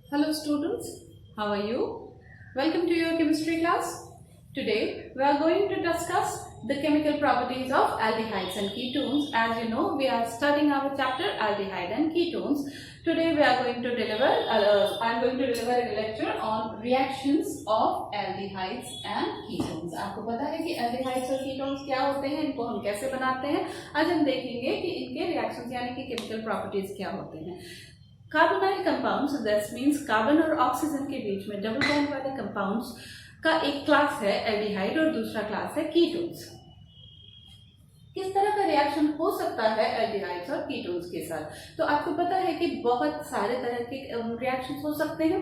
Hello students, how are you? Welcome to your chemistry class. Today we are going to discuss the chemical properties of aldehydes and ketones. As you know, we are studying our chapter aldehyde and ketones. Today we are going to I am going to deliver a lecture on reactions of aldehydes and ketones. आपको पता है कि aldehydes और ketones क्या होते हैं, इनको हम कैसे बनाते हैं. आज हम देखेंगे कि इनके reactions यानी कि chemical properties क्या होते हैं. Carbonyl compounds that means carbon और ऑक्सीजन के बीच में डबल बॉन्ड वाले कंपाउंड्स का एक क्लास है एल्डिहाइड और दूसरा क्लास है कीटोन्स. किस तरह का रिएक्शन हो सकता है एल्डिहाइड्स और कीटोन्स के साथ? तो आपको पता है कि बहुत सारे तरह के रिएक्शंस हो सकते हैं.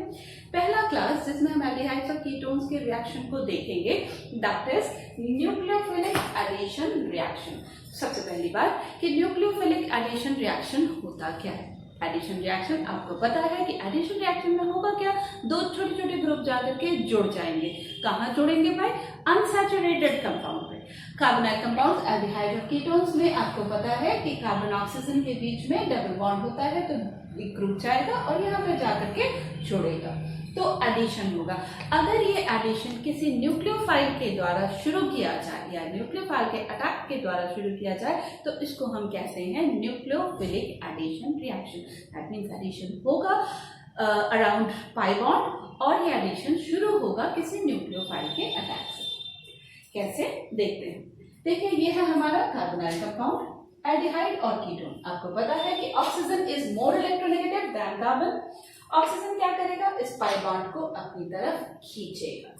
पहला क्लास जिसमें हम एल्डिहाइड्स और कीटोन्स के रिएक्शन को देखेंगे that is nucleophilic addition reaction. सबसे पहली बात कि न्यूक्लियोफिलिक एडिशन रिएक्शन होता क्या है. एडिशन रिएक्शन आपको पता है कि एडिशन रिएक्शन में होगा क्या, दो छोटे छोटे ग्रुप जाकर के जुड़ जाएंगे. कहाँ जुड़ेंगे भाई? अनसैचुरेटेड कंपाउंड पे. कार्बोनाइल कंपाउंड एल्डिहाइड और कीटोन्स में आपको पता है कि कार्बन ऑक्सीजन के बीच में डबल बॉन्ड होता है, तो एक ग्रुप जाएगा और यहाँ पे जाकर के जुड़ेगा, तो एडिशन होगा. अगर ये एडिशन किसी न्यूक्लियोफाइल के द्वारा शुरू किया जाए या न्यूक्लियोफाइल के अटैक के द्वारा शुरू किया जाए तो इसको हम कहते हैं nucleophilic addition reaction. That means addition होगा अराउंड पाई बॉन्ड और ये एडिशन शुरू होगा किसी न्यूक्लियोफाइल के अटैक से. कैसे देखते हैं. देखिए, ये है हमारा कार्बोनाइल कंपाउंड एल्डिहाइड और कीटोन. आपको पता है कि oxygen is more electronegative than carbon. Oxygen क्या करेगा? इस पाई बॉन्ड को अपनी तरफ खींचेगा.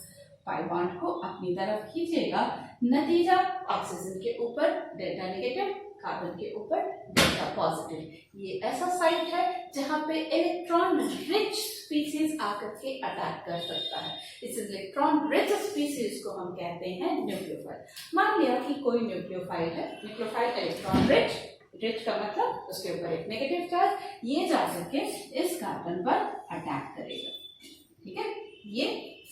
पाई बॉन्ड को अपनी तरफ खींचेगा. नतीजा ऑक्सीजन के ऊपर डेल्टा नेगेटिव, कार्बन के ऊपर डेल्टा पॉजिटिव. ये ऐसा साइट है जहां पे इलेक्ट्रॉन रिच स्पीसीज आकर के अटैक कर सकता है. इस इलेक्ट्रॉन रिच स्पीसीज को हम कहते हैं न्यूक्लियोफाइल. मान लिया कि कोई न्यूक्लियोफाइल है. न्यूक्लियोफाइल इलेक्ट्रॉन रिच का मतलब उसके ऊपर एक नेगेटिव चार्ज, ये जाकर के इस कार्बन पर अटैक करेगा. ठीक है, ये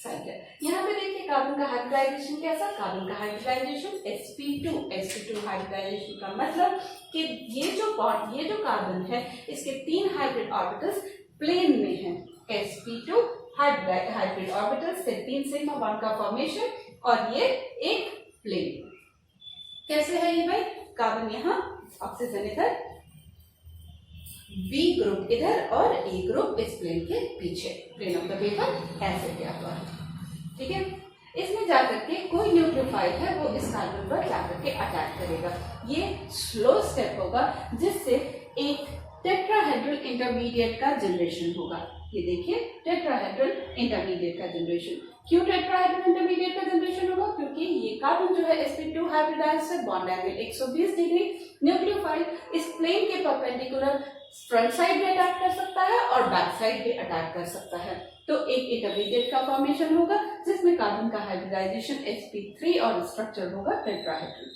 साइड है. यहाँ पे देखिए कार्बन का हाइब्रिडाइजेशन कैसा. कार्बन का हाइब्रिडाइजेशन sp2 हाइब्रिडाइजेशन का मतलब कि ये जो कार्बन है इसके तीन हाइब्रिड ऑर्बिटल्स प्लेन में हैं. sp2 हाइब्रिड ऑर्बिटल्स से तीन सिग्मा बॉन्ड का फॉर्मेशन और ये एक प्लेन. कैसे है ये भाई? कार्बन यहाँ, ऑक्सीजन इधर, बी ग्रुप इधर और ए ग्रुप इस प्लेन के पीछे. प्लेन ऑफ द पेपर ऐसे किया हुआ है. ठीक है, इसमें जाकर के कोई न्यूक्लियोफाइल है वो इस कार्बन पर जाकर के अटैक करेगा. ये स्लो स्टेप होगा जिससे एक टेट्राहेड्रल इंटरमीडिएट का जनरेशन होगा. ये देखिए, टेट्राहेड्रल इंटरमीडिएट का जनरेशन. क्यों टेट्राहेड्रल इंटरमीडिएट का जनरेशन होगा? क्योंकि ये कार्बन जो है sp2 हाइब्रिडाइज से बॉन्ड एंगल 120 डिग्री. न्यूक्लियोफाइल इस प्लेन के परपेंडिकुलर फ्रंट साइड भी अटैक कर सकता है और बैक साइड भी अटैक कर सकता है. तो एक इंटरमीडिएट का फॉर्मेशन होगा जिसमें कार्बन का हाइब्रिडाइजेशन sp3 और स्ट्रक्चर होगा टेट्राहेड्रल.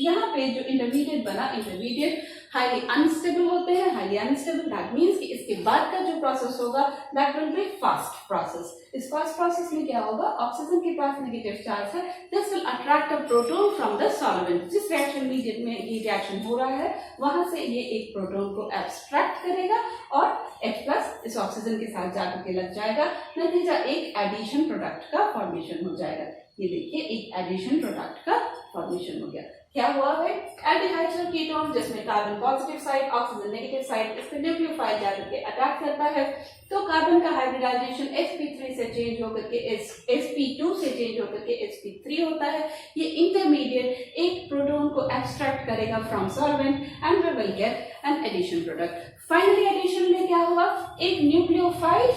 यहाँ पे जो इंटरमीडिएट बना, इंटरमीडिएट हाईली अनस्टेबल होते हैं. हाईली अनस्टेबल दैट मीन्स कि इसके बाद का जो प्रोसेस होगा that will be fast process. इस फास्ट प्रोसेस में क्या होगा? ऑक्सीजन के पास नेगेटिव चार्ज है. This will attract a proton from the solvent. जिस रिएक्शन मीडिएट में ये रिएक्शन हो रहा है वहां से ये एक प्रोटॉन को एब्स्ट्रैक्ट करेगा और H+ इस ऑक्सीजन के साथ जाकर के लग जाएगा. नतीजा एक एडिशन प्रोडक्ट का फॉर्मेशन हो जाएगा. ये देखिए, एक एडिशन प्रोडक्ट का फॉर्मेशन हो गया. क्या हुआ है? एल्डिहाइड्स और कीटोन जिसमें carbon positive side, oxygen negative side, इस पे न्यूक्लियोफाइल जाकर के अटैक करता है. तो कार्बन का हाइब्रिडाइजेशन sp3 से चेंज होकर के sp2 से चेंज होकर के sp3 होता है. ये इंटरमीडिएट एक प्रोटॉन को एब्स्ट्रैक्ट करेगा from solvent and we will get an addition product. Finally addition में क्या हुआ? एक न्यूक्लियोफाइल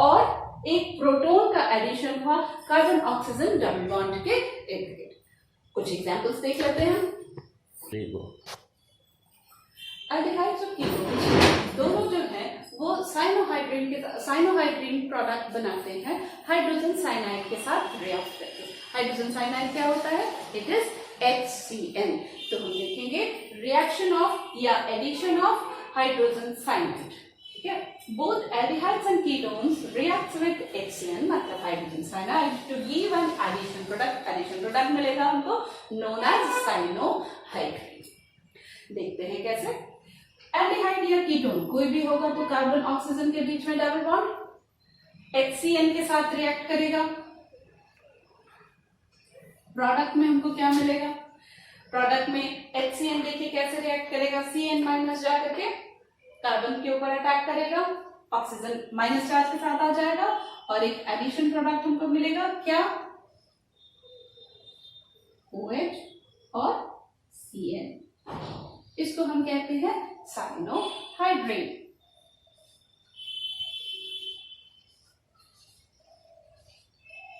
और एक प्रोटॉन का एडिशन हुआ कार्बन ऑक्सीजन डबल बॉन्ड के इर्द. कुछ एग्जांपल्स देख लेते हैं. एल्डिहाइड्स और कीटोन्स दोनों जो है वो साइनोहाइड्रीन प्रोडक्ट बनाते हैं हाइड्रोजन साइनाइड के साथ रिएक्ट करके. हाइड्रोजन साइनाइड क्या होता है? It is HCN. तो हम देखेंगे रिएक्शन ऑफ या एडिशन ऑफ हाइड्रोजन साइनाइड. ठीक है, both aldehydes and ketones react with HCN मतलब hydrogen cyanide to give an addition product. addition product मिलेगा हमको known as साइनोहाइड्रीन. देखते हैं कैसे. एल्डिहाइड या कीटोन कोई भी होगा तो कार्बन ऑक्सीजन के बीच में डबल बॉन्ड, HCN के साथ रिएक्ट करेगा। प्रोडक्ट में हमको क्या मिलेगा? प्रोडक्ट में HCN देखिए कैसे रिएक्ट करेगा, CN माइनस जा करके कार्बन के ऊपर अटैक करेगा, ऑक्सीजन माइनस चार्ज के साथ आ जाएगा और एक एडिशन प्रोडक्ट हमको मिलेगा क्या? OH और CN। इसको हम कहते हैं साइनोहाइड्रेट।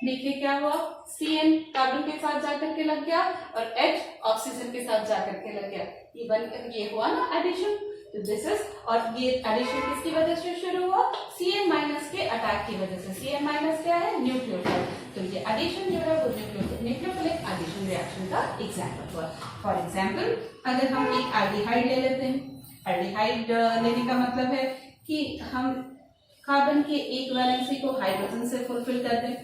देखिए क्या हुआ, CN कार्बन के साथ जाकर के लग गया और H ऑक्सीजन के साथ जाकर के लग गया। ये हुआ ना एडिशन। तो दिस इज, और ये एडिशन किसकी वजह से शुरू हुआ? CN माइनस के अटैक की वजह से। CN माइनस क्या है? न्यूक्लियोफाइल। तो ये एडिशन जो है वो न्यूक्लियोफिलिक एडिशन रिएक्शन का एग्जाम्पल हुआ। फॉर एग्जाम्पल अगर हम एक एल्डिहाइड ले लेते हैं, एल्डिहाइड लेने का मतलब है कि हम कार्बन के एक वैलेंसी को हाइड्रोजन से फुलफिल कर दें।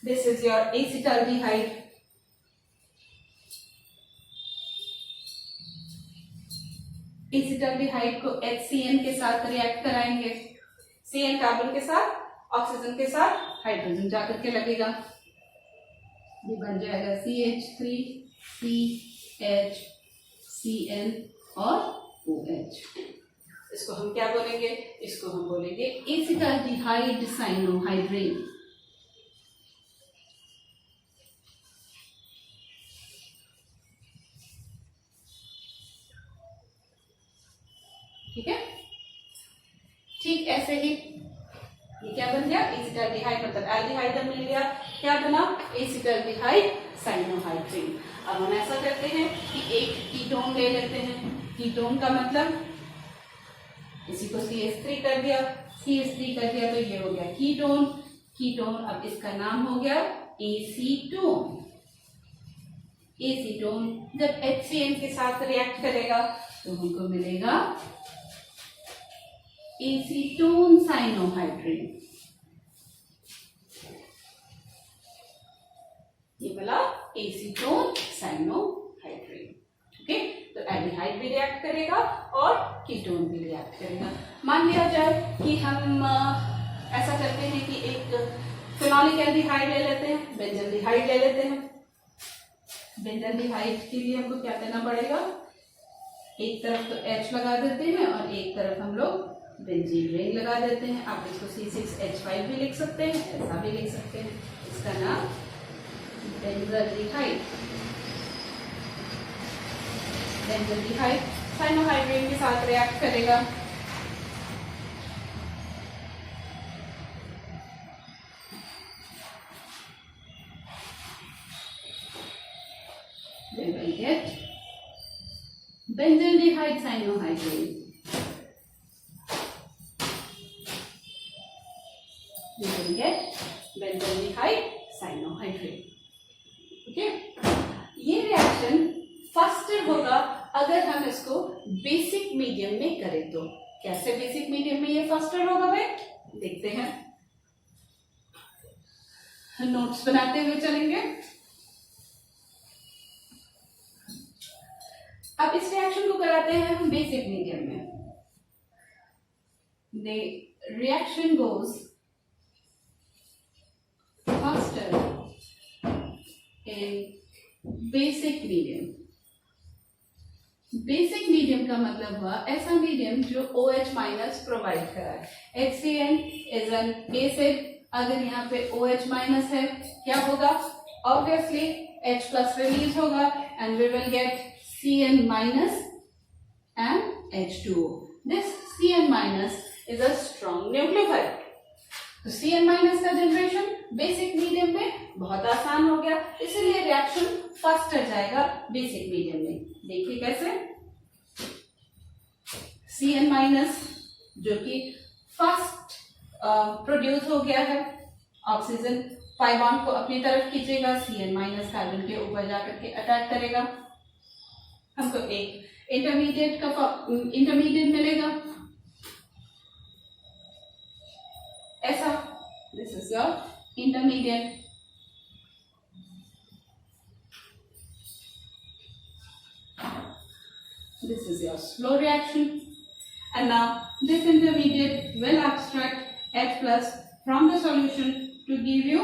This is your acetaldehyde. Acetaldehyde को HCN के साथ रिएक्ट कराएंगे। CN कार्बन के साथ, ऑक्सीजन के साथ हाइड्रोजन जाकर के लगेगा, ये बन जाएगा CH3 CHCN और OH। इसको हम क्या बोलेंगे? इसको हम बोलेंगे एसिटाल्डिहाइड साइनोहाइड्रेट। ठीक है, ठीक ऐसे ही ये क्या बन गया? एसिटाल्डिहाइड, मतलब एल्डिहाइड मिल गया, क्या बना? एसिटाल्डिहाइड साइनोहाइड्रेट। अब हम ऐसा करते हैं कि एक कीटोन ले लेते हैं। कीटोन का मतलब इसी को CH3 कर दिया, CH3 कर दिया तो ये हो गया कीटोन। कीटोन, अब इसका नाम हो गया एसीटोन। एसीटोन जब HCN के साथ रिएक्ट करेगा तो हमको मिलेगा एसीटोन साइनोहाइड्रेट। ये वाला एसीटोन साइनोहाइड्रेट। ओके, तो एल्डिहाइड भी रिएक्ट करेगा और कीटोन भी रिएक्ट करेगा। मान लिया जाए कि हम ऐसा करते हैं कि एक फिनोलिक एल्डिहाइड ले लेते हैं, बेंजल्डिहाइड ले लेते हैं। बेंजल्डिहाइड के लिए हमको क्या करना पड़ेगा? एक तरफ तो H लगा देते हैं और एक तरफ हम लोग बेंजीन रिंग लगा देते हैं। आप इसको C6H5 भी लिख सकते हैं, ऐसा भी लिख सकते हैं। इसका नाम बेंजल्डिहाइड। बेंजल्डिहाइड साइनोहाइड्रेट के साथ रिएक्ट करेगा। We will get benzaldehyde cyanohydrate. We will get benzaldehyde cyanohydrate. Okay? ये रिएक्शन फास्टर होगा अगर हम इसको बेसिक मीडियम में करें तो। कैसे बेसिक मीडियम में ये फास्टर होगा भाई? देखते हैं, नोट्स बनाते हुए चलेंगे। अब इस रिएक्शन को कराते हैं हम बेसिक मीडियम में। The reaction goes faster in basic medium. Basic medium का मतलब हुआ ऐसा मीडियम जो OH माइनस प्रोवाइड करा है। HCN इज एन एसिड, अगर यहाँ पे OH माइनस है क्या होगा? ऑब्वियसली H प्लस रिलीज होगा and we will get CN minus and H2O. This CN minus is a strong nucleophile. तो CN minus का जनरेशन बेसिक मीडियम में बहुत आसान हो गया, इसीलिए रिएक्शन फास्टर जाएगा बेसिक मीडियम में। देखिए कैसे? CN minus जो कि फास्ट प्रोड्यूस हो गया है, ऑक्सीजन पाई बॉन्ड को अपनी तरफ खींचेगा, CN minus कार्बन के ऊपर जाकर के अटैक करेगा, हमको एक इंटरमीडिएट मिलेगा ऐसा। This is your intermediate. This is your slow reaction and now this intermediate will abstract H plus from the solution to give you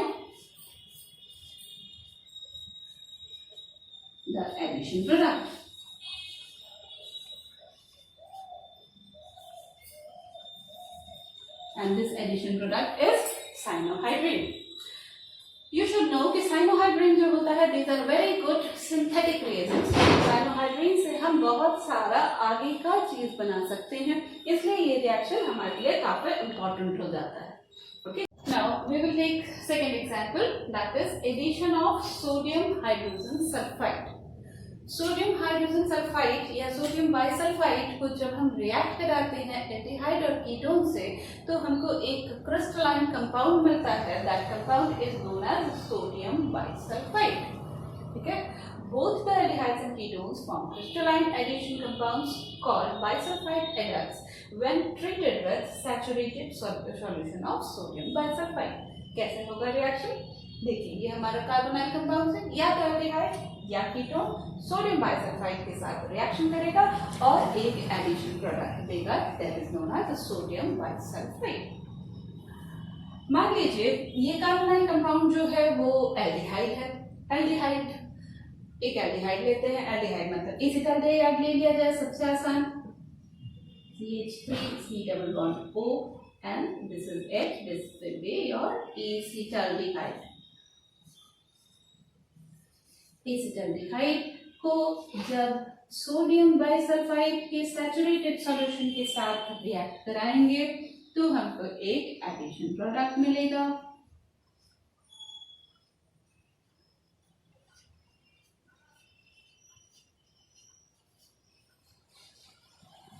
the addition product. And this addition product is cyanohydrin. You should know कि cyanohydrin जो होता है, these are very good synthetic reagents. cyanohydrin से हम बहुत सारा आगे का चीज बना सकते हैं, इसलिए ये रिएक्शन हमारे लिए काफी important हो जाता है. Okay. Now we will take second example, that is addition of sodium hydrogen sulfide. Sodium hydrogen sulphide या सोडियम बाइसल्फाइड को जब हम रिएक्ट कराते हैं एल्डिहाइड और कीटोन से, तो हमको एक क्रिस्टलाइन कंपाउंड मिलता है. That compound is known as sodium bisulphide. ठीक है. Both the aldehydes and ketones form crystalline addition compounds called bisulphide adducts when treated with saturated solution of sodium bisulphide. कैसे होगा रिएक्शन? देखिए, ये हमारा कार्बोनाइल कंपाउंड है, या तो एल्डिहाइड या कीटोन सोडियम बाइसल्फाइड के साथ रिएक्शन करेगा और एक एडिशन प्रोडक्ट देगा, that is known as sodium bisulphide. मान लीजिए ये कार्बोनाइल कंपाउंड जो है वो एल्डिहाइड है. एक एल्डिहाइड लेते हैं. एल्डिहाइड मतलब एसिटाल्डिहाइड ले लिया जाए, सबसे आसान. CH3 double bond O and this is H. This will be your acetaldehyde. Acetaldehyde को जब सोडियम बाइसल्फाइड के सैचुरेटेड सॉल्यूशन के साथ रिएक्ट कराएंगे तो हमको एक एडिशन प्रोडक्ट मिलेगा.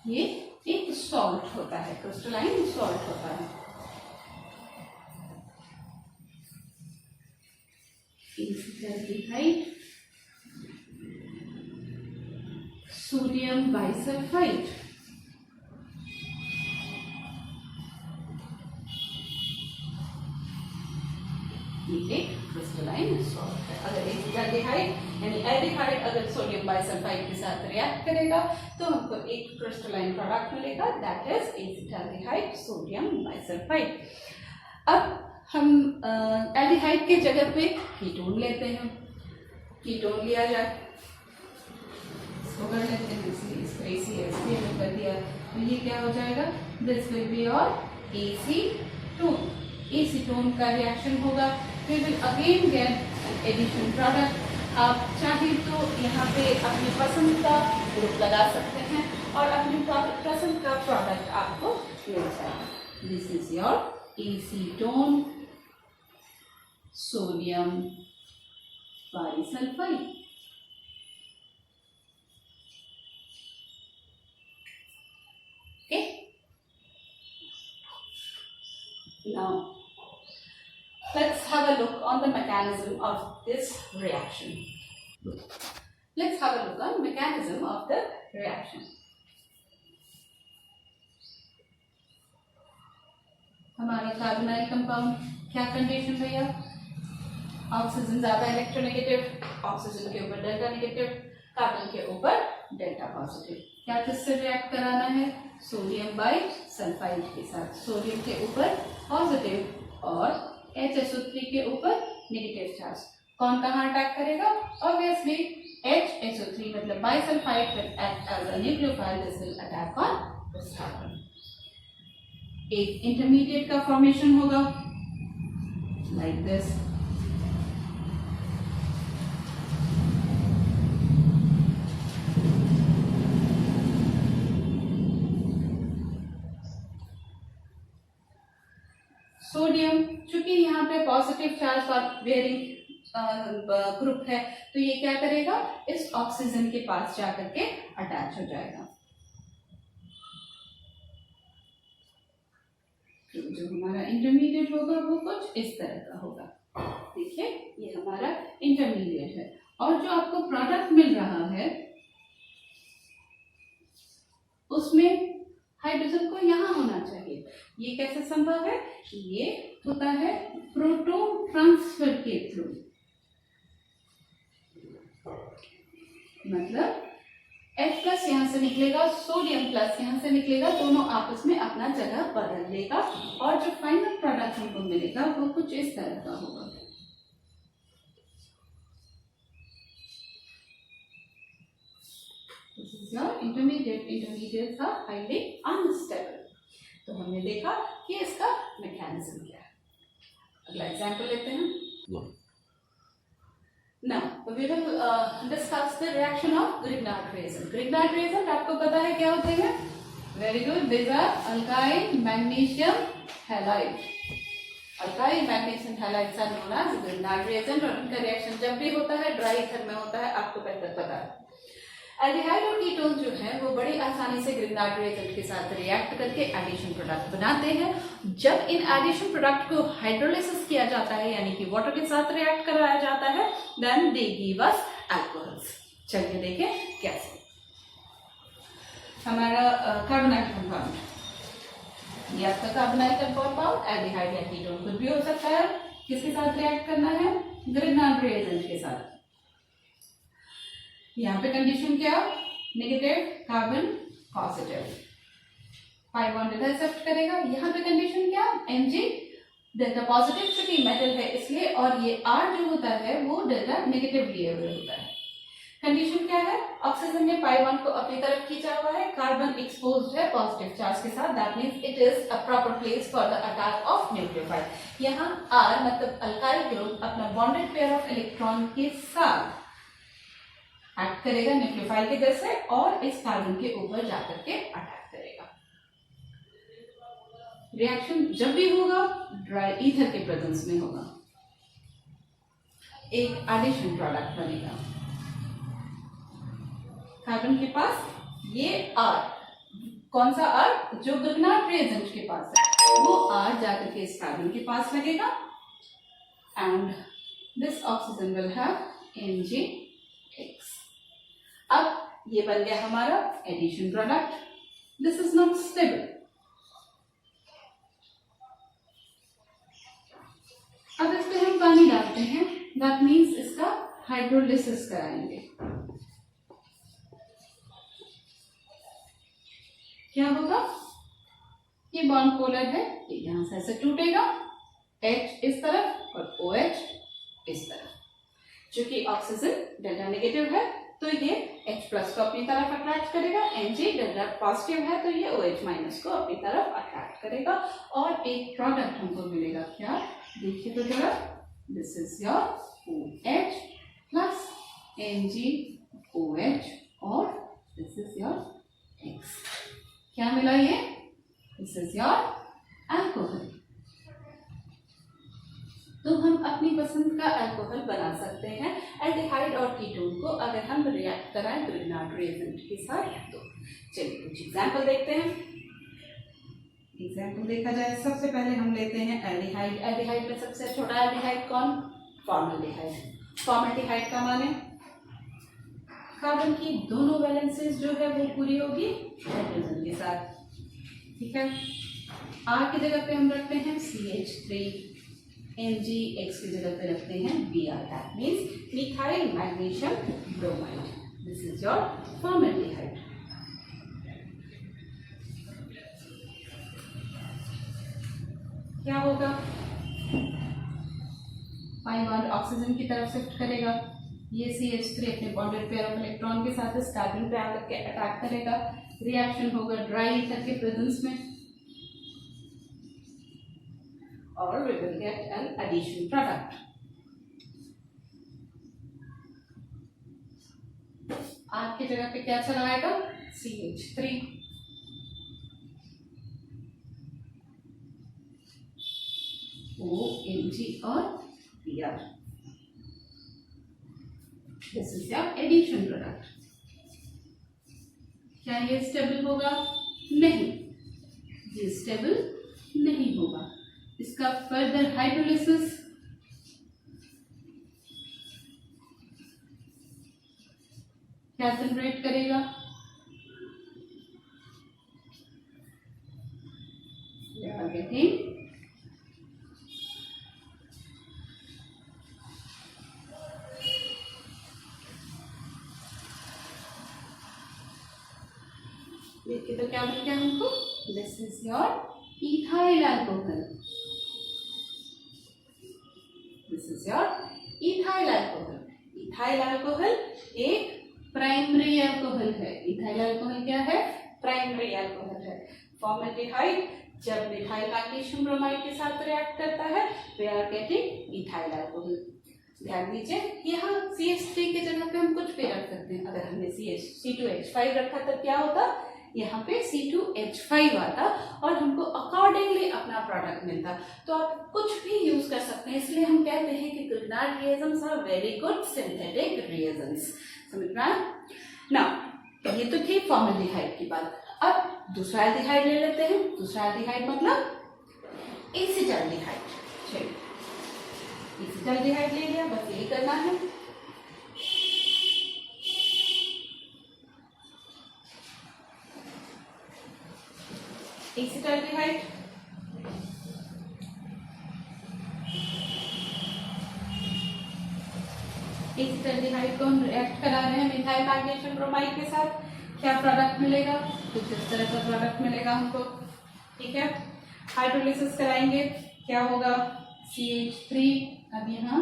ये एक सॉल्ट होता है, क्रिस्टलाइन सॉल्ट होता है. Acetaldehyde sodium bisulphide. ये एक क्रिस्टलाइन सॉल्ट है. अगर एसिटाल्डिहाइड यानी एल्डिहाइड अगर सोडियम बाइसल्फाइड के साथ रिएक्ट करेगा तो हमको एक क्रिस्टलाइन प्रोडक्ट मिलेगा, that is acetaldehyde sodium bisulphide. अब हम एल्डिहाइड के जगह पे कीटोन लेते हैं. कीटोन लिया जाए, इसको कर लेते हैं, इसको कर दिया तो ये क्या हो जाएगा? This will be your acetone. Acetone का रिएक्शन होगा. We will again get addition product. आप चाहे तो यहाँ पे अपनी पसंद का ग्रुप लगा सकते हैं और अपनी पसंद का प्रोडक्ट आपको मिल जाएगा. This is your acetone sodium bisulphide. Okay. Now let's have a look on the mechanism of this reaction. Let's have a look on mechanism of the reaction. हमारा कार्बोनाइल कंपाउंड क्या कंडीशन भैया? Oxygen ज्यादा electronegative, oxygen के ऊपर delta negative, carbon के ऊपर delta positive. क्या किससे रिएक्ट कराना है? सोडियम बाइसल्फाइड के साथ. सोडियम के ऊपर पॉजिटिव और HSO3 के ऊपर नेगेटिव चार्ज. कौन कहाँ अटैक करेगा? ऑब्वियसली HSO3 मतलब bisulphide will act as a nucleophile. This will attack on this carbon. एक इंटरमीडिएट का फॉर्मेशन होगा लाइक दिस. सोडियम चूंकि यहाँ पे पॉजिटिव चार्ज और बेयरिंग ग्रुप है तो ये क्या करेगा? इस ऑक्सीजन के पास जाकर के अटैच हो जाएगा. तो जो हमारा इंटरमीडिएट होगा वो कुछ इस तरह का होगा. देखिए, ये हमारा इंटरमीडिएट है और जो आपको प्रोडक्ट मिल रहा है उसमें हाइड्रोजन को यहाँ होना चाहिए. ये कैसे संभव है? ये होता है प्रोटॉन ट्रांसफर के थ्रू. मतलब H प्लस यहाँ से निकलेगा, सोडियम प्लस यहाँ से निकलेगा, दोनों आपस में अपना जगह बदल लेगा और जो फाइनल प्रोडक्ट हमको मिलेगा वो कुछ इस तरह का होगा। This is your intermediate. Intermediates are highly unstable. तो हमने देखा कि इसका मैकेनिज्म क्या है। अगला एग्जाम्पल लेते हैं। Now we will discuss the reaction of Grignard reagent. Grignard reagent आपको पता है क्या होते हैं? Very good. These are alkyl magnesium halide. Alkyl magnesium halides are known as Grignard reagent और उनका रिएक्शन जब भी होता है ड्राई ईथर में होता है, आपको बेहतर पता है। एल्डिहाइड और कीटोन जो है वो बड़ी आसानी से ग्रिग्नार्ड रिएजेंट के साथ रिएक्ट करके एडिशन प्रोडक्ट बनाते हैं। जब इन एडिशन प्रोडक्ट को हाइड्रोलिसिस किया जाता है यानी कि वाटर के साथ रिएक्ट कराया जाता है, then they give us alcohols. चलिए देखें कैसे। हमारा कार्बोनाइल कंपाउंड, ये आपका कार्बोनाइल कंपाउंड एल्डिहाइड या कीटोन कुछ भी हो सकता है। किसके साथ रिएक्ट करना है? ग्रिग्नार्ड रिएजेंट के साथ। यहाँ पे कंडीशन क्या? Negative carbon positive, pi bond इधर एक्सेप्ट करेगा। यहाँ पे कंडीशन क्या? Mg डेल्टा पॉजिटिव, चूंकि मेटल है इसलिए, और ये R जो होता है वो डेल्टा नेगेटिव लिए हुए होता है। कंडीशन क्या है? ऑक्सीजन ने पाई बॉन्ड को अपनी तरफ खींचा हुआ है, कार्बन एक्सपोज्ड है पॉजिटिव चार्ज के साथ, that means it is a proper place for the attack of nucleophile. यहाँ R मतलब अल्काइल ग्रुप अपना बॉन्डेड पेयर ऑफ इलेक्ट्रॉन के साथ एक्ट करेगा न्यूक्लियोफाइल के जैसे और इस कार्बन के ऊपर जाकर के अटैक करेगा। रिएक्शन जब भी होगा ड्राई ईथर के प्रेजेंस में होगा, एक एडिशन प्रोडक्ट बनेगा। कार्बन के पास ये R, कौन सा R? जो ग्रिग्नार्ड रिएजेंट के पास है वो R जाकर के इस कार्बन के पास लगेगा and this oxygen will have Mgx। अब ये बन गया हमारा addition product. This is not stable. अब इस पे हम पानी डालते हैं, दैट मीन्स इसका हाइड्रोलिसिस कराएंगे। क्या होगा? ये बॉन्ड पोलर है, ये यहां से ऐसे टूटेगा, H इस तरफ और OH इस तरफ। चूंकि ऑक्सीजन डेल्टा नेगेटिव है तो ये H प्लस को अपनी तरफ अट्रैक्ट करेगा, Mg डेल्टा पॉजिटिव है तो ये OH माइनस को अपनी तरफ अट्रैक्ट करेगा और एक प्रोडक्ट हमको मिलेगा। क्या? देखिए तो जरा, this is your OH plus MgOH और दिस इज योर X। क्या मिला ये? This is your alcohol. तो हम अपनी पसंद का अल्कोहल बना सकते हैं एल्डिहाइड और कीटोन को अगर हम रिएक्ट कराएं ग्रिग्नार्ड रिएजेंट के साथ। तो चलिए कुछ एग्जांपल देखते हैं। एग्जांपल देखा जाए, सबसे पहले हम लेते हैं एल्डिहाइड। एल्डिहाइड में सबसे छोटा एल्डिहाइड कौन? फॉर्मल्डिहाइड। फॉर्मल्डिहाइड का माने कार्बन की दोनों वैलेंसेस जो है वो पूरी होगी हाइड्रोजन के साथ। ठीक है, R की जगह पे हम रखते हैं CH3, Mgx की जगह पे रखते हैं Br, that means methyl magnesium bromide. This is your formaldehyde. क्या होगा? पाई बॉन्ड ऑक्सीजन की तरफ शिफ्ट करेगा, ये CH3 अपने बॉन्डेड पेयर ऑफ इलेक्ट्रॉन के साथ इस कार्बन पे आकर के अटैक करेगा। रिएक्शन होगा ड्राई ईथर के प्रेजेंस में और we will get an addition product. R की जगह पे क्या चला आएगा? CH3। OMG और Br। This is your addition product. क्या ये स्टेबल होगा? नहीं, ये स्टेबल नहीं होगा। इसका फर्दर हाइड्रोलिसिस क्या जनरेट करेगा? We are getting देखिए तो क्या मिल गया हमको, this is your ethyl alcohol, this is your ethyl alcohol. Ethyl alcohol एक प्राइमरी अल्कोहल है। इथाइल अल्कोहल क्या है, प्राइमरी अल्कोहल है। फॉर्मेल्डिहाइड जब मिथाइल मैग्नीशियम ब्रोमाइड के साथ रिएक्ट करता है, we are getting ethyl alcohol. ध्यान दीजिए, यहाँ CH3 के जगह पे हम कुछ भी रख सकते हैं। अगर हमने C2H5 रखा तब क्या होता, यहाँ पे C2H5 आता और हमको अकॉर्डिंगली अपना प्रोडक्ट मिलता। तो आप कुछ भी यूज कर सकते हैं, इसलिए हम कहते हैं कि Grignard reagents are very good synthetic reagents। समझ में आया ना? ये तो थी फॉर्मेल्डिहाइड की बात। अब दूसरा एल्डिहाइड ले लेते हैं। दूसरा एल्डिहाइड मतलब एसिटाल्डिहाइड। चलिए, एसिटाल्डिहाइड ले लिया, बस यही करना है। एसिटाल्डिहाइड एसिटाल्डिहाइड को हम रिएक्ट करा रहे हैं मिथाइल मैग्नीशियम ब्रोमाइड के साथ। क्या प्रोडक्ट मिलेगा, कुछ इस तरह का प्रोडक्ट मिलेगा हमको। ठीक है, हाइड्रोलिसिस कराएंगे, क्या होगा, CH3, अब यहाँ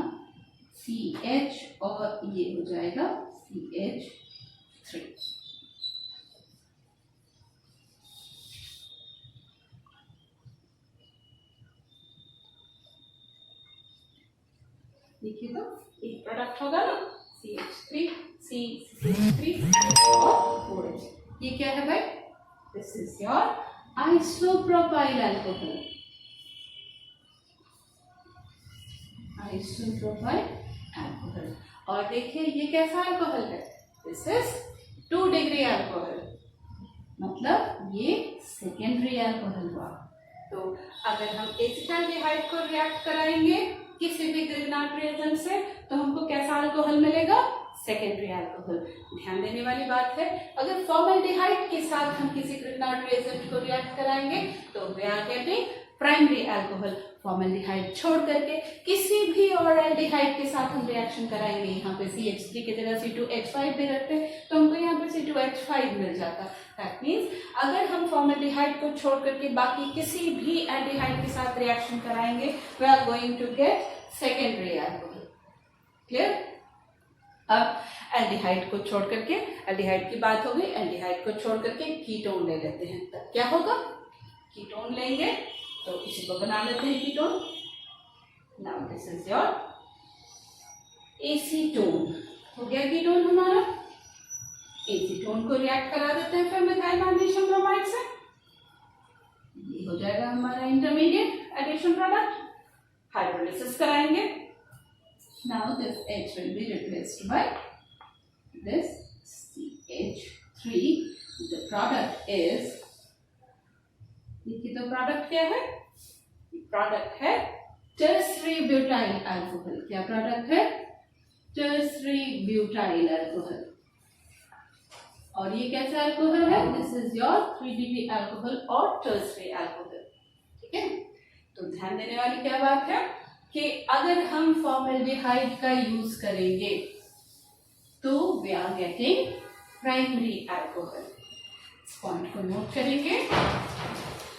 CH और ये हो जाएगा CH3। देखिए तो एक प्रोडक्ट होगा ना, CH3, CH3 और OH। ये क्या है भाई, this is your isopropyl alcohol. Isopropyl alcohol. और देखिए ये कैसा अल्कोहल है, दिस इज 2 डिग्री अल्कोहल, मतलब ये सेकेंडरी अल्कोहल हुआ। तो अगर हम एसिटाल्डिहाइड को रिएक्ट कराएंगे किसी भी ग्रिग्नार्ड रिएजेंट से, तो हमको कैसा अल्कोहल मिलेगा, सेकेंडरी अल्कोहल। ध्यान देने वाली बात है, अगर फॉर्मेल्डिहाइड के साथ हम किसी ग्रिग्नार्ड रिएजेंट को रिएक्ट कराएंगे तो we are getting primary alcohol. Formaldehyde छोड़ करके किसी भी और एल्डिहाइड के साथ हम रिएक्शन कराएंगे, यहाँ पे CH3 की जगह C2H5 भी रखते हैं तो हमको यहाँ पे C2H5 मिल जाता। दैट मीन्स अगर हम फॉर्मेल्डिहाइड को छोड़ करके बाकी किसी भी एल्डिहाइड के साथ रिएक्शन कराएंगे, we are going to get secondary alcohol. Clear? अब एल्डिहाइड को छोड़ करके, एल्डिहाइड की बात हो गई, एल्डिहाइड को छोड़ करके कीटोन ले लेते हैं, तब क्या होगा, कीटोन लेंगे तो इसी को बना लेते हैं ketone. Now this is your acetone. हो गया कीटोन हमारा। एसीटोन को रिएक्ट करा देते हैं फिर मिथाइल मैग्नीशियम ब्रोमाइड से, ये हो जाएगा हमारा इंटरमीडिएट एडिशन प्रोडक्ट। हाइड्रोलिसिस कराएंगे। Now this H will be replaced by this CH3. The product is, देखिए तो प्रोडक्ट क्या है, प्रोडक्ट है टर्सरी ब्यूटाइल अल्कोहल। क्या प्रोडक्ट है, टर्सरी ब्यूटाइल अल्कोहल। और ये कैसा अल्कोहल है, this is your 3 degree alcohol और टर्सरी अल्कोहल। ठीक है, तो ध्यान देने वाली क्या बात है कि अगर हम फॉर्मेल्डिहाइड का यूज करेंगे तो we are getting primary alcohol. इस पॉइंट को नोट करेंगे।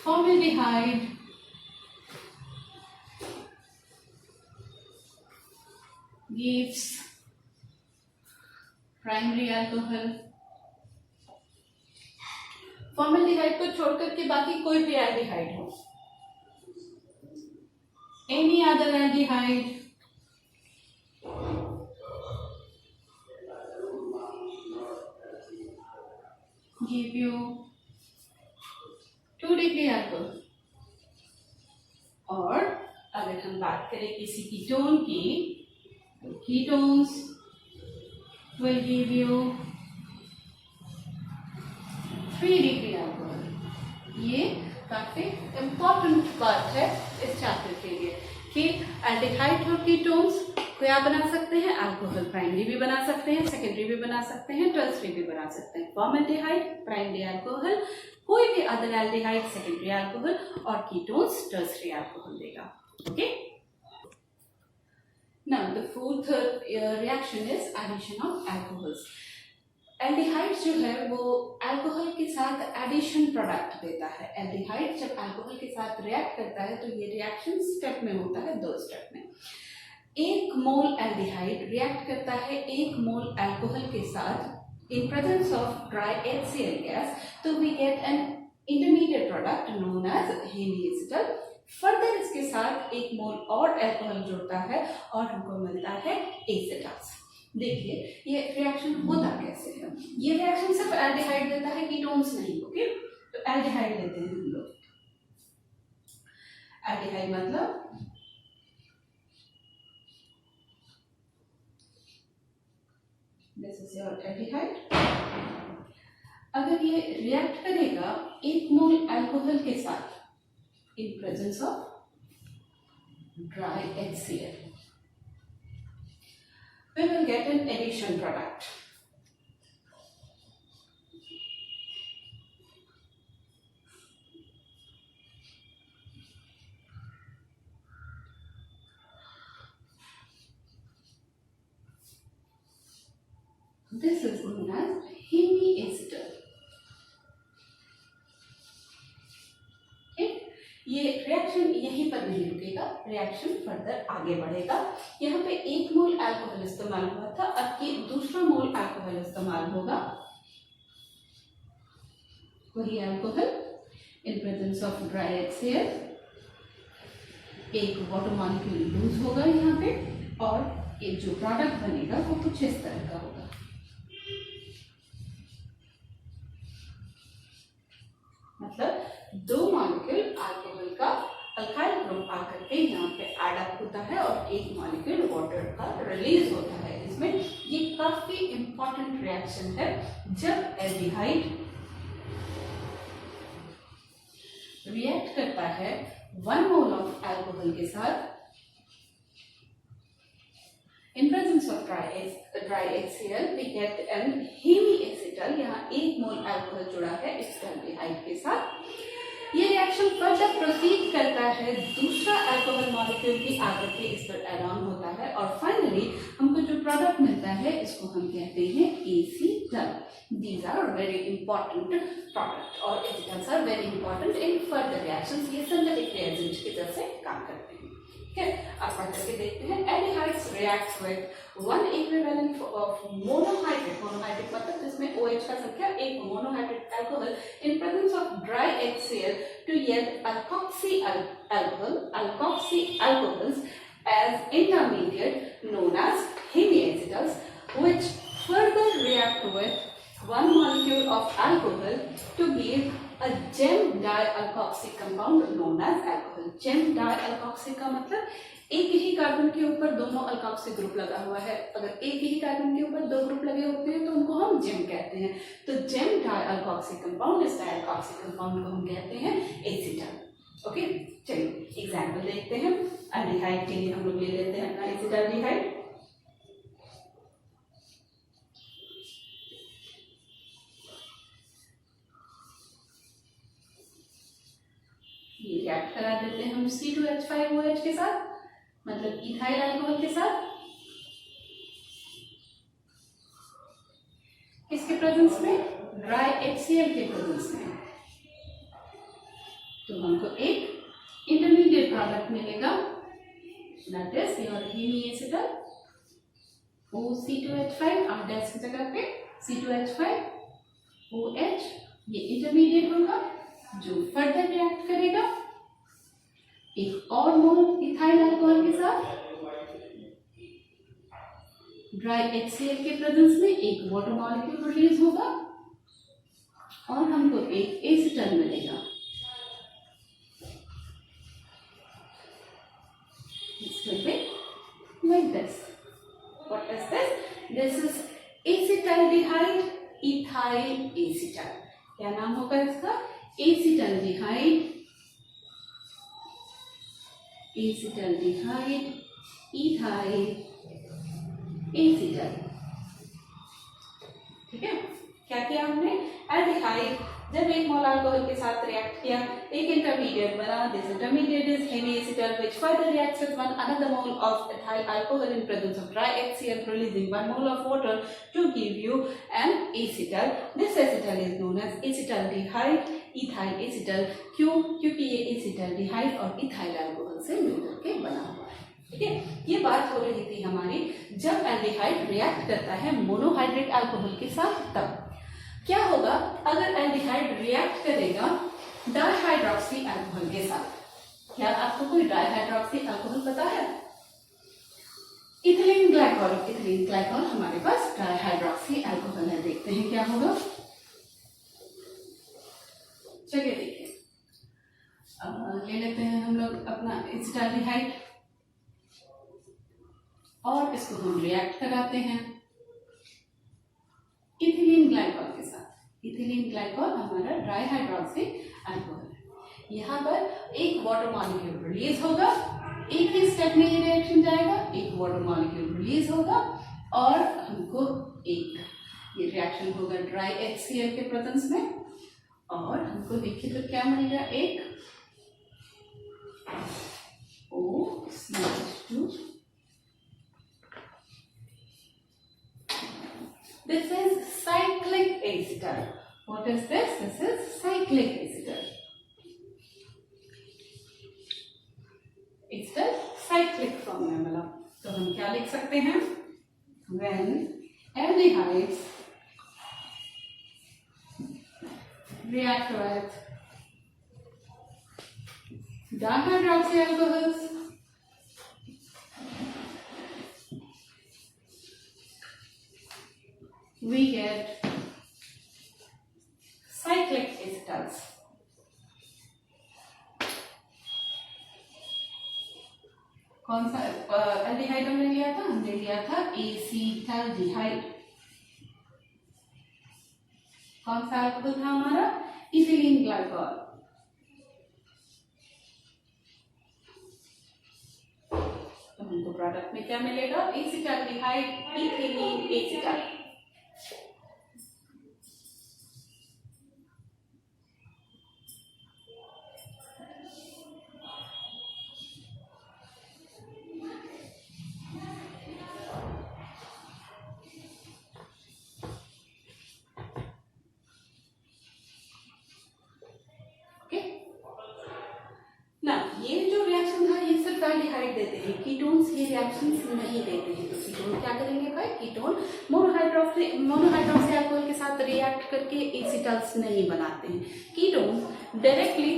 Formaldehyde gives primary alcohol. Formaldehyde को छोड़कर के बाकी कोई भी एल्डिहाइड हो, any other aldehyde give you 2 degree alcohol. और अगर हम बात करें किसी कीटोन की, तो ketones will give you 3 degree alcohol. ये काफी इम्पोर्टेंट बात है इस चैप्टर के लिए कि एल्डिहाइड और कीटोन्स क्या बना सकते हैं, अल्कोहल प्राइमरी भी बना सकते हैं, सेकेंडरी भी बना सकते हैं, टर्सरी भी बना सकते हैं। फॉर्मेल्डिहाइड प्राइमरी अल्कोहल, कोई भी अदर एल्डिहाइड सेकेंडरी अल्कोहल, और कीटोन्स टर्सरी अल्कोहल देगा। Okay, now the fourth reaction is addition of alcohols. Aldehydes जो है वो अल्कोहल के साथ एडिशन प्रोडक्ट देता है। एल्डिहाइड जब अल्कोहल के साथ रिएक्ट करता है तो ये रिएक्शन स्टेप में होता है, 2 स्टेप में। 1 मोल एल्डिहाइड रिएक्ट करता है 1 मोल अल्कोहल के साथ in presence of dry HCl gas, तो we get an intermediate product known as hemiacetal. Further इसके साथ 1 मोल और अल्कोहल जुड़ता है और हमको मिलता है एसिटल्स। देखिए ये रिएक्शन होता कैसे है। ये रिएक्शन सिर्फ एल्डिहाइड देता है, कीटोन्स नहीं। ओके, तो एल्डिहाइड लेते हैं हम लोग। एल्डिहाइड मतलब दिस इज योर एल्डिहाइड। अगर ये रिएक्ट करेगा 1 मोल अल्कोहल के साथ in presence of dry HCl, we will get an addition product. This is known as hemiacetal. ये रिएक्शन यहीं पर नहीं रुकेगा, रिएक्शन फर्दर आगे बढ़ेगा। यहाँ पे 1 मोल अल्कोहल इस्तेमाल हुआ था, अब ये दूसरा मोल अल्कोहल इस्तेमाल होगा। वही alcohol in presence of dry HCl, एक वाटर मॉलिक्यूल लूज होगा यहाँ पे और एक जो प्रोडक्ट बनेगा वो कुछ इस तरह का होगा। मतलब 2 मॉलिक्यूल अल्कोहल का अल्काइल ग्रुप आकर के यहाँ पे एड अप होता है और 1 मॉलिक्यूल वाटर का रिलीज होता है इसमें। ये काफी इंपॉर्टेंट रिएक्शन है। जब एल्डिहाइड रिएक्ट करता है 1 मोल ऑफ अल्कोहल के साथ in presence of dry HCl, we get an hemiacetal। यहाँ 1 मोल अल्कोहल जुड़ा है इस एल्डिहाइड के साथ। ये रिएक्शन फर्दर प्रोसीड करता है, दूसरा अल्कोहल मॉलिक्यूल भी आकर के इस पर एड ऑन होता है और फाइनली हमको जो प्रोडक्ट मिलता है इसको हम कहते हैं acetal. These are very important product और acetals are very important in further reactions. ये सिंथेटिक रिएजेंट की तरह से काम करते हैं। अब पढ़ करके देखते हैं। Aldehydes reacts with 1 equivalent of monohydrate. Monohydrate मतलब जिसमें OH का संख्या 1 monohydrate alcohol in presence of dry HCl to yield alkoxy alcohols as intermediate known as hemiacetals, which further react with 1 molecule of alcohol to give a gem dialkoxy compound known as alcohol। gem dialkoxy का मतलब एक ही carbon के ऊपर दोनों alkoxy group लगा हुआ है। अगर एक ही कार्बन के ऊपर 2 ग्रुप लगे होते हैं तो उनको हम जेम कहते हैं। तो जेम डाइअल्कोक्सी कंपाउंड, इस डाइअल्कोक्सी कंपाउंड को हम कहते हैं एसिटल। ओके, चलिए एग्जांपल देखते हैं। एल्डिहाइड के लिए हम लोग ले लेते हैं अपना एसिटाल्डिहाइड। ये रिएक्ट करा देते हैं हम C2H5OH के साथ, मतलब इथाइल अल्कोहल के साथ। किसके प्रेजेंस में? ड्राई HCl के प्रेजेंस में। तो हमको एक इंटरमीडिएट प्रोडक्ट मिलेगा, दैट इज योर हेमिएसिटल OC2H5 और डैश की जगह पे C2H5OH। ये इंटरमीडिएट होगा जो फर्दर रिएक्ट करेगा एक और मोल इथाइल अल्कोहल के साथ ड्राई HCl के प्रेजेंस में। एक वाटर मॉलिक्यूल रिलीज होगा और हमको एक एसिटल मिलेगा। Like this. What is this? This is acetaldehyde ethyl acetal। क्या नाम होगा इसका? acetaldehyde ethyl acetal। ठीक है, क्या किया हमने? एल्डिहाइड जब एक मोल अल्कोहल के साथ रिएक्ट किया, एक इंटरमीडिएट बना. This intermediate is heavy acetal which further reacts with one another mole of ethyl alcohol in presence of dry HCl, releasing 1 mole of water to give you an acetal. This acetal is known as acetaldehyde, ethyl acetal. क्यों? क्योंकि ये acetaldehyde और ethyl alcohol से मिलकर के बना हुआ है. ठीक है, ये बात हो रही थी हमारी जब एल्डिहाइड रिएक्ट करता है मोनोहाइड्रिक अल्कोहल के साथ. तब क्या होगा अगर एल्डिहाइड रिएक्ट करेगा डाइहाइड्रॉक्सी अल्कोहल के साथ? क्या आपको कोई डाइहाइड्रॉक्सी अल्कोहल पता है? Ethylene glycol. इथिलीन ग्लाइकॉल हमारे पास डाइहाइड्रॉक्सी अल्कोहल है. देखते हैं क्या होगा. चलिए देखिए, ले लेते हैं हम लोग अपना एसिटाल्डिहाइड और इसको हम रिएक्ट कराते हैं इथिलीन ग्लाइकॉल के साथ. इथिलीन ग्लाइकॉल हमारा डाइहाइड्रॉक्सी अल्कोहल है. यहाँ पर एक वाटर मॉलिक्यूल रिलीज होगा, एक ही स्टेप में ये रिएक्शन जाएगा, एक वाटर मॉलिक्यूल रिलीज होगा और हमको एक ये रिएक्शन होगा ड्राई HCl के प्रेजेंस में और हमको देखिए तो क्या मिलेगा, एक OCH2. This is cyclic acetal. What is this? This is cyclic acetal. Acetal cyclic form में मिला. तो हम क्या लिख सकते हैं? When aldehydes react with dihydroxy alcohols, we get cyclic acetals. कौन सा एल्डिहाइड हमने लिया था? हमने लिया था एसीटल्डिहाइड. कौन सा अल्कोहल था हमारा? Ethylene glycol. तो हमको प्रोडक्ट में क्या मिलेगा? Acetaldehyde, ethylene acetal. ये जो रिएक्शन था ये सिर्फ एल्डिहाइड देते हैं, कीटोन्स ये रिएक्शंस नहीं देते हैं. तो कीटोन क्या करेंगे भाई? कीटोन मोनोहाइड्रॉक्सी अल्कोहल के साथ रिएक्ट करके एसीटल्स नहीं बनाते हैं. कीटोन डायरेक्टली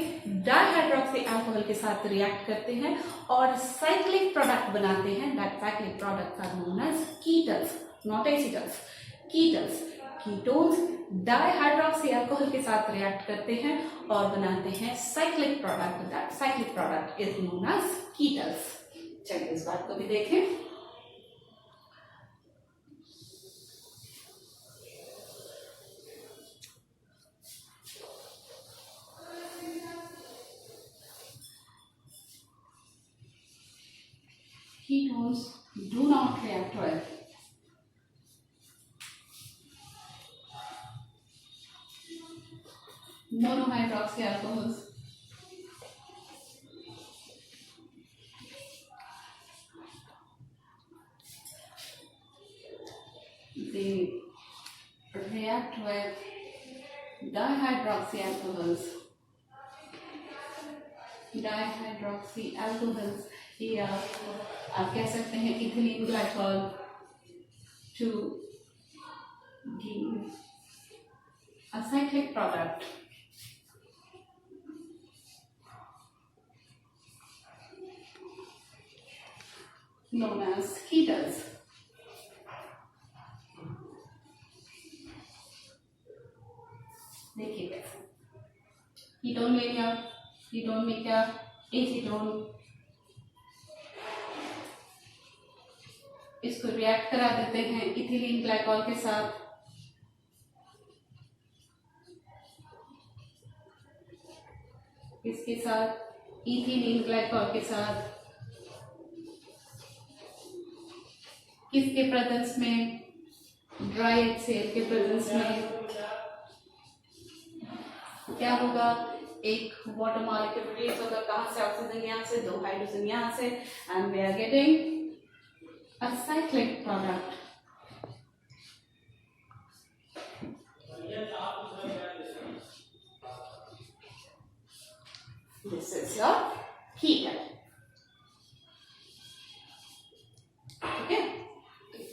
डाइहाइड्रॉक्सी अल्कोहल के साथ रिएक्ट करते हैं और साइक्लिक प्रोडक्ट बनाते हैं. That cyclic products are known as ketals, not acetals. Ketals, ketones dihydroxy alcohol के साथ रिएक्ट करते हैं और बनाते हैं cyclic product. That cyclic product is known as ketals. चलिए इस बात को भी देखें. Ketones do not react with monohydroxy alcohols. They react with dihydroxy alcohols. Dihydroxy alcohols या आप कह सकते हैं ethylene glycol to give a cyclic product. Known as ketones. देखिए कैसे कीटोन में क्या, कीटोन में क्या, एसीटोन, इसको रिएक्ट करा देते हैं इथिलीन ग्लाइकॉल के साथ. इसके साथ इथिलीन ग्लाइकॉल के साथ किसके प्रेजेंस में? ड्राई HCl के प्रेजेंस में क्या होगा, एक वाटर मॉलिक्यूल रिलीज होगा, कहाँ से, ऑक्सीजन यहाँ से, 2 हाइड्रोजन यहाँ से, and we are getting a cyclic product. This is your ketone. Okay,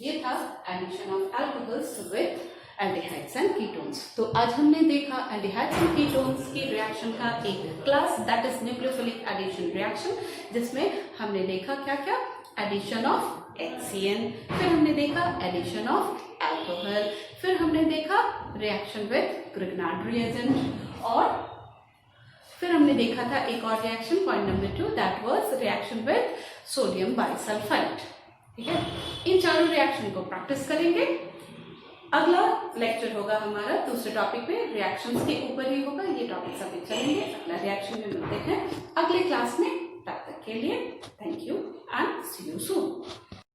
ये था addition of alcohols with aldehydes and ketones. तो आज हमने देखा एल्डिहाइड्स एंड कीटोन्स की रिएक्शन का एक class, that is nucleophilic addition reaction, जिसमें हमने देखा क्या क्या, एडिशन ऑफ HCN, फिर हमने देखा एडिशन ऑफ अल्कोहल, फिर हमने देखा रिएक्शन विद ग्रिग्नार्ड रिएजेंट, और फिर हमने देखा था एक और reaction, point number 2, that was reaction with sodium bisulphide. ठीक है, इन चारों रिएक्शन को प्रैक्टिस करेंगे. अगला लेक्चर होगा हमारा दूसरे टॉपिक पे, रिएक्शंस के ऊपर ही होगा, ये टॉपिक अभी चलेंगे. अगला रिएक्शन में मिलते हैं अगले क्लास में. तब तक के लिए thank you and see you soon.